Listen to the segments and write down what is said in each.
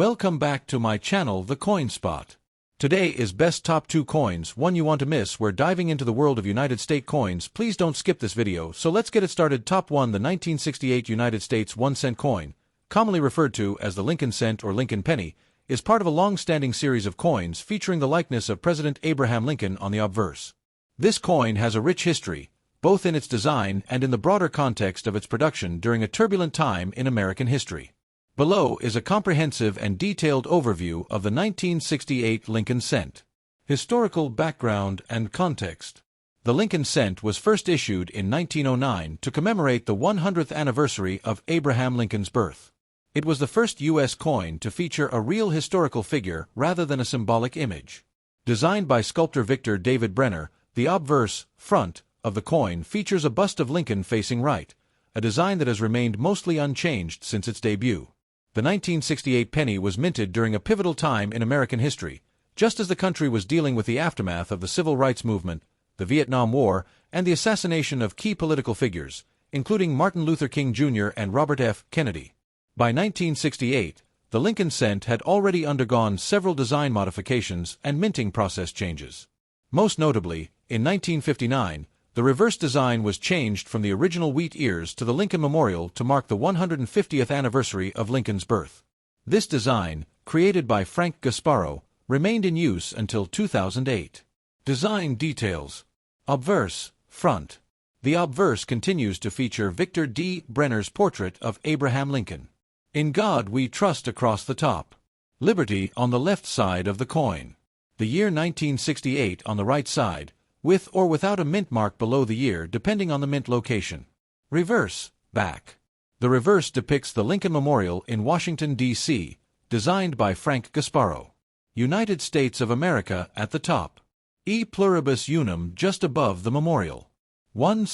Welcome back to my channel, The Coin Spot. Today is best top 2 coins, one you want to miss. We're diving into the world of United States coins. Please don't skip this video, so let's get it started. Top 1. The 1968 United States 1-cent coin, commonly referred to as the Lincoln cent or Lincoln penny, is part of a long-standing series of coins featuring the likeness of President Abraham Lincoln on the obverse. This coin has a rich history, both in its design and in the broader context of its production during a turbulent time in American history. Below is a comprehensive and detailed overview of the 1968 Lincoln cent. Historical background and context. The Lincoln cent was first issued in 1909 to commemorate the 100th anniversary of Abraham Lincoln's birth. It was the first U.S. coin to feature a real historical figure rather than a symbolic image. Designed by sculptor Victor David Brenner, the obverse, front, of the coin features a bust of Lincoln facing right, a design that has remained mostly unchanged since its debut. The 1968 penny was minted during a pivotal time in American history, just as the country was dealing with the aftermath of the Civil Rights Movement, the Vietnam War, and the assassination of key political figures, including Martin Luther King Jr. and Robert F. Kennedy. By 1968, the Lincoln cent had already undergone several design modifications and minting process changes. Most notably, in 1959, the reverse design was changed from the original wheat ears to the Lincoln Memorial to mark the 150th anniversary of Lincoln's birth. This design, created by Frank Gasparo, remained in use until 2008. Design details. Obverse, front. The obverse continues to feature Victor D. Brenner's portrait of Abraham Lincoln. "In God we trust" across the top. Liberty on the left side of the coin. The year 1968 on the right side, with or without a mint mark below the year depending on the mint location. Reverse, back. The reverse depicts the Lincoln Memorial in Washington, D.C., designed by Frank Gasparo. United States of America at the top. E pluribus unum just above the memorial. 1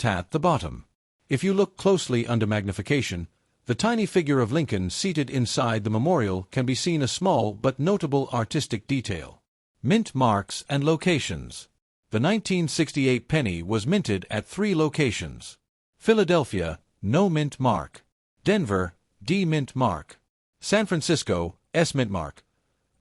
at the bottom. If you look closely under magnification, the tiny figure of Lincoln seated inside the memorial can be seen a small but notable artistic detail. Mint marks and locations. The 1968 penny was minted at 3 locations. Philadelphia, no mint mark. Denver, D mint mark. San Francisco, S mint mark.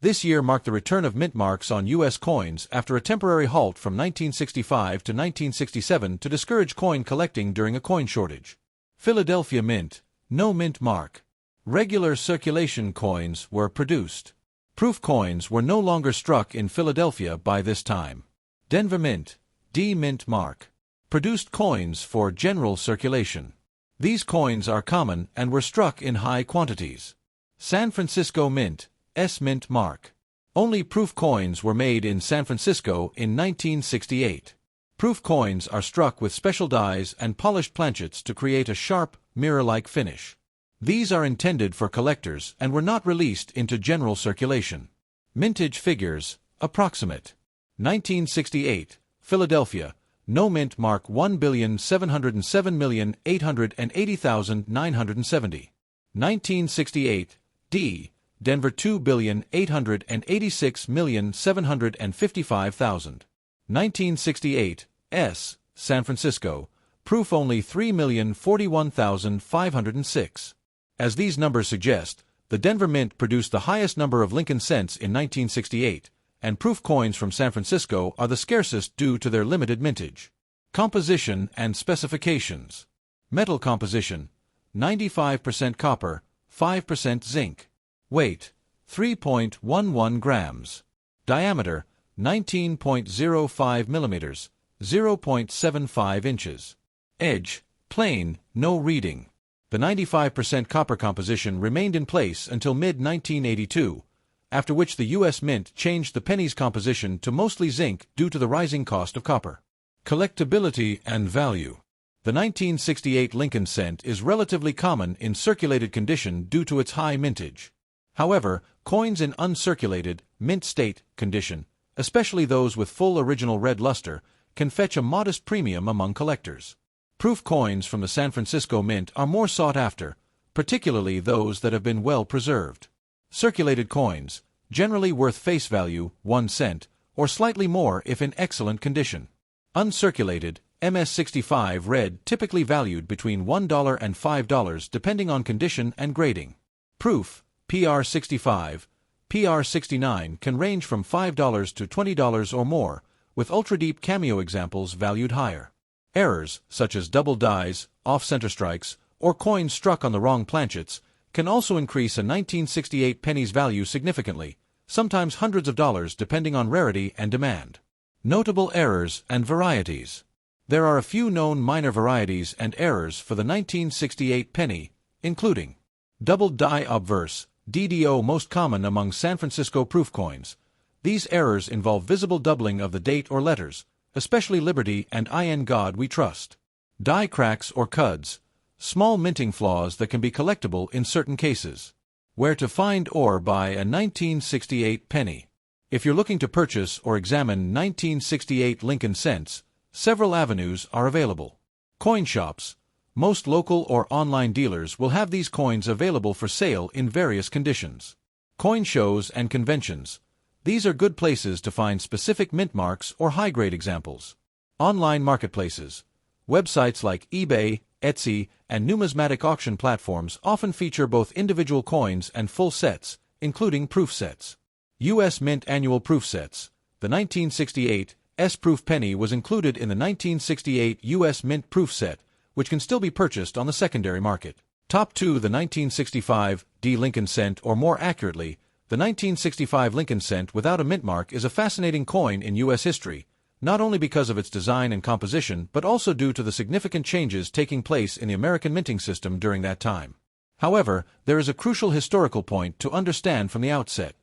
This year marked the return of mint marks on U.S. coins after a temporary halt from 1965 to 1967 to discourage coin collecting during a coin shortage. Philadelphia Mint, no mint mark. Regular circulation coins were produced. Proof coins were no longer struck in Philadelphia by this time. Denver Mint, D mint mark. Produced coins for general circulation. These coins are common and were struck in high quantities. San Francisco Mint, S mint mark. Only proof coins were made in San Francisco in 1968. Proof coins are struck with special dies and polished planchets to create a sharp, mirror-like finish. These are intended for collectors and were not released into general circulation. Mintage figures, approximate. 1968, Philadelphia, no mint mark 1,707,880,970. 1968, D, Denver 2,886,755,000. 1968, S, San Francisco, proof only 3,041,506. As these numbers suggest, the Denver Mint produced the highest number of Lincoln cents in 1968, and proof coins from San Francisco are the scarcest due to their limited mintage. Composition and specifications. Metal composition: 95% copper, 5% zinc. Weight: 3.11 grams. Diameter: 19.05 millimeters, 0.75 inches. Edge: plain, no reading. The 95% copper composition remained in place until mid-1982, after which the U.S. Mint changed the penny's composition to mostly zinc due to the rising cost of copper. Collectability and value. The 1968 Lincoln cent is relatively common in circulated condition due to its high mintage. However, coins in uncirculated, mint state condition, especially those with full original red luster, can fetch a modest premium among collectors. Proof coins from the San Francisco Mint are more sought after, particularly those that have been well preserved. Circulated coins, generally worth face value, 1 cent, or slightly more if in excellent condition. Uncirculated, MS-65 red typically valued between $1 and $5 depending on condition and grading. Proof, PR65, PR69 can range from $5 to $20 or more, with ultra-deep cameo examples valued higher. Errors, such as double dies, off-center strikes, or coins struck on the wrong planchets, can also increase a 1968 penny's value significantly, sometimes hundreds of dollars depending on rarity and demand. Notable errors and varieties. There are a few known minor varieties and errors for the 1968 penny, including double die obverse, DDO, most common among San Francisco proof coins. These errors involve visible doubling of the date or letters, especially Liberty and In God We Trust. Die cracks or cuds, small minting flaws that can be collectible in certain cases. Where to find or buy a 1968 penny. If you're looking to purchase or examine 1968 Lincoln cents, several avenues are available. Coin shops. Most local or online dealers will have these coins available for sale in various conditions. Coin shows and conventions. These are good places to find specific mint marks or high-grade examples. Online marketplaces. Websites like eBay, Etsy, and numismatic auction platforms often feature both individual coins and full sets, including proof sets. U.S. Mint annual proof sets. The 1968 S-proof penny was included in the 1968 U.S. Mint proof set, which can still be purchased on the secondary market. Top 2. The 1965 D Lincoln cent, or more accurately, the 1965 Lincoln cent without a mint mark, is a fascinating coin in U.S. history, not only because of its design and composition but also due to the significant changes taking place in the American minting system during that time. However, there is a crucial historical point to understand from the outset.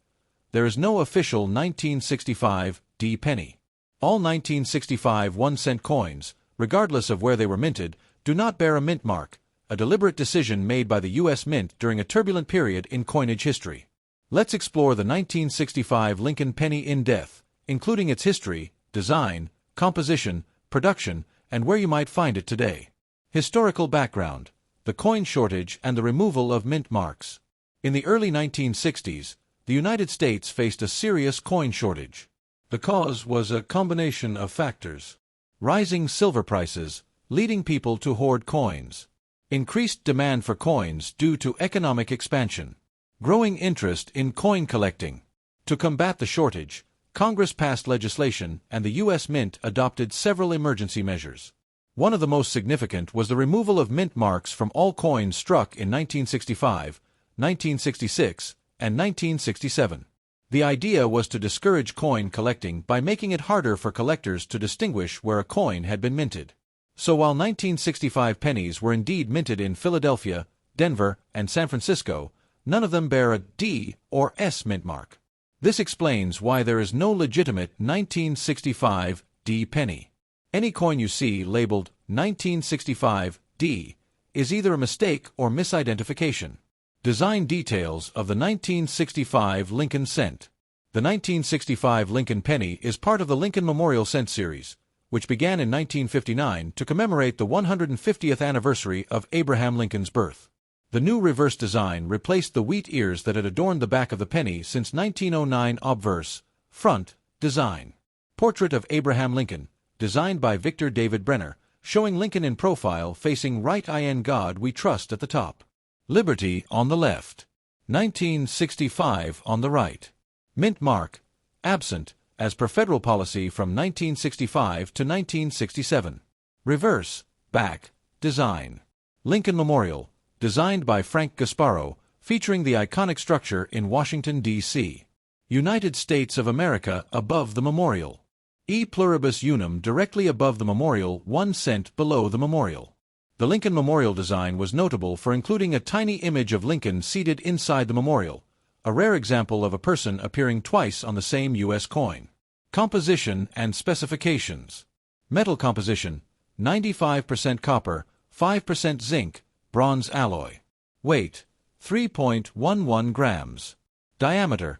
There is no official 1965 D penny. All 1965 1-cent coins, regardless of where they were minted, do not bear a mint mark, a deliberate decision made by the U.S. Mint during a turbulent period in coinage history. Let's explore the 1965 Lincoln penny in depth, including its history, design, composition, production, and where you might find it today. Historical background. The coin shortage and the removal of mint marks. In the early 1960s, the United States faced a serious coin shortage. The cause was a combination of factors. Rising silver prices, leading people to hoard coins. Increased demand for coins due to economic expansion. Growing interest in coin collecting. To combat the shortage, Congress passed legislation and the U.S. Mint adopted several emergency measures. One of the most significant was the removal of mint marks from all coins struck in 1965, 1966, and 1967. The idea was to discourage coin collecting by making it harder for collectors to distinguish where a coin had been minted. So while 1965 pennies were indeed minted in Philadelphia, Denver, and San Francisco, none of them bear a D or S mint mark. This explains why there is no legitimate 1965 D penny. Any coin you see labeled 1965 D is either a mistake or misidentification. Design details of the 1965 Lincoln cent. The 1965 Lincoln penny is part of the Lincoln Memorial Cent series, which began in 1959 to commemorate the 150th anniversary of Abraham Lincoln's birth. The new reverse design replaced the wheat ears that had adorned the back of the penny since 1909. Obverse, front, design. Portrait of Abraham Lincoln, designed by Victor David Brenner, showing Lincoln in profile facing right. In God We Trust at the top. Liberty on the left. 1965 on the right. Mint mark, absent, as per federal policy from 1965 to 1967. Reverse, back, design. Lincoln Memorial, designed by Frank Gasparo, featuring the iconic structure in Washington, D.C. United States of America above the memorial. E pluribus unum directly above the memorial, 1 cent below the memorial. The Lincoln Memorial design was notable for including a tiny image of Lincoln seated inside the memorial, a rare example of a person appearing twice on the same U.S. coin. Composition and specifications. Metal composition, 95% copper, 5% zinc, bronze alloy. Weight, 3.11 grams. Diameter,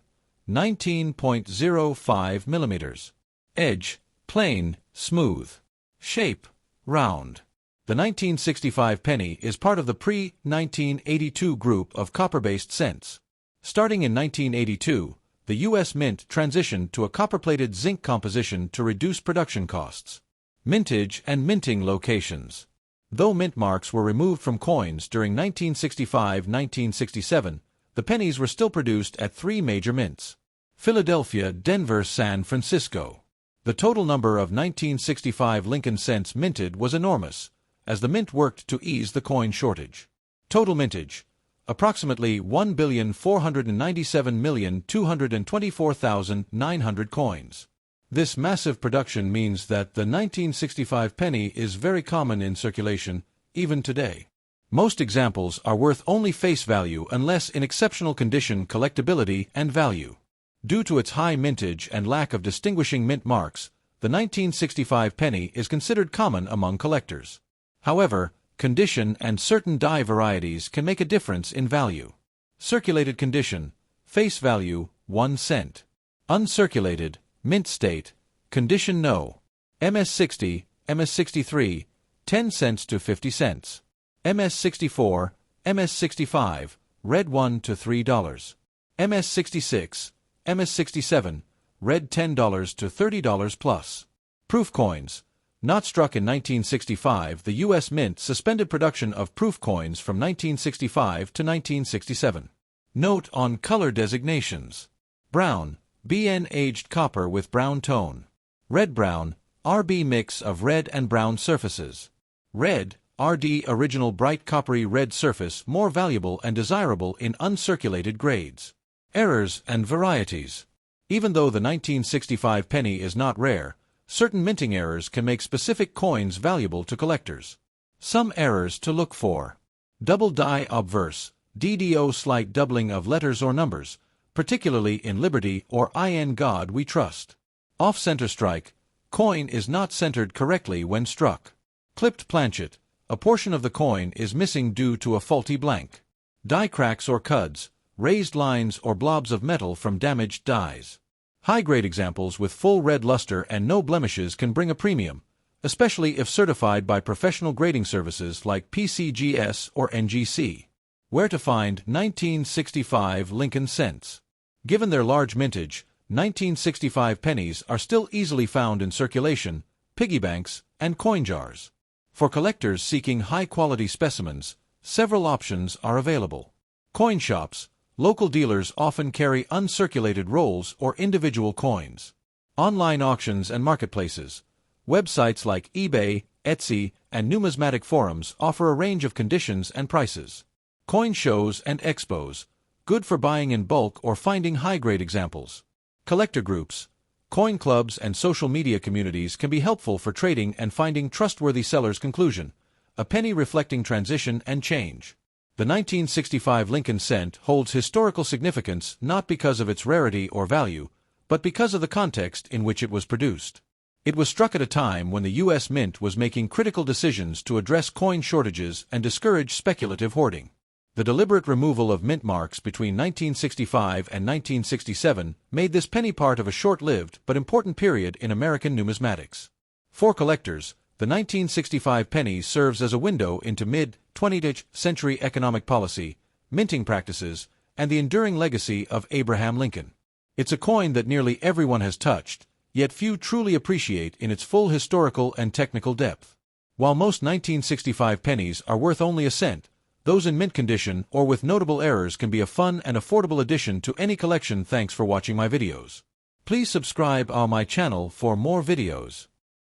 19.05 millimeters. Edge, plain, smooth. Shape, round. The 1965 penny is part of the pre-1982 group of copper-based cents. Starting in 1982, the U.S. Mint transitioned to a copper-plated zinc composition to reduce production costs. Mintage and minting locations. Though mint marks were removed from coins during 1965-1967, The pennies were still produced at 3 major mints: Philadelphia, Denver, San Francisco. The total number of 1965 Lincoln cents minted was enormous, as the mint worked to ease the coin shortage. Total mintage: approximately 1,497,224,900 coins. This massive production means that the 1965 penny is very common in circulation, even today. Most examples are worth only face value unless in exceptional condition, collectability, and value. Due to its high mintage and lack of distinguishing mint marks, the 1965 penny is considered common among collectors. However, condition and certain die varieties can make a difference in value. Circulated condition: face value, 1 cent. Uncirculated, mint state, condition no. MS60, MS63, 10 cents to 50 cents. MS64, MS65, red $1 to $3. MS66, MS67, red $10 to $30 plus. Proof coins: not struck in 1965, the U.S. Mint suspended production of proof coins from 1965 to 1967. Note on color designations: brown, BN aged copper with brown tone. Red-brown, RB mix of red and brown surfaces. Red, RD original bright coppery red surface, more valuable and desirable in uncirculated grades. Errors and varieties: even though the 1965 penny is not rare, certain minting errors can make specific coins valuable to collectors. Some errors to look for: double die obverse, DDO slight doubling of letters or numbers, particularly in Liberty or In God We Trust. Off-center strike, coin is not centered correctly when struck. Clipped planchet, a portion of the coin is missing due to a faulty blank. Die cracks or cuds, raised lines or blobs of metal from damaged dies. High-grade examples with full red luster and no blemishes can bring a premium, especially if certified by professional grading services like PCGS or NGC. Where to find 1965 Lincoln cents? Given their large mintage, 1965 pennies are still easily found in circulation, piggy banks, and coin jars. For collectors seeking high-quality specimens, several options are available. Coin shops: local dealers often carry uncirculated rolls or individual coins. Online auctions and marketplaces: websites like eBay, Etsy, and numismatic forums offer a range of conditions and prices. Coin shows and expos: good for buying in bulk or finding high-grade examples. Collector groups: coin clubs and social media communities can be helpful for trading and finding trustworthy sellers. Conclusion: a penny reflecting transition and change. The 1965 Lincoln cent holds historical significance not because of its rarity or value, but because of the context in which it was produced. It was struck at a time when the U.S. Mint was making critical decisions to address coin shortages and discourage speculative hoarding. The deliberate removal of mint marks between 1965 and 1967 made this penny part of a short-lived but important period in American numismatics. For collectors, the 1965 penny serves as a window into mid-20th century economic policy, minting practices, and the enduring legacy of Abraham Lincoln. It's a coin that nearly everyone has touched, yet few truly appreciate in its full historical and technical depth. While most 1965 pennies are worth only a cent, those in mint condition or with notable errors can be a fun and affordable addition to any collection. Thanks for watching my videos. Please subscribe on my channel for more videos.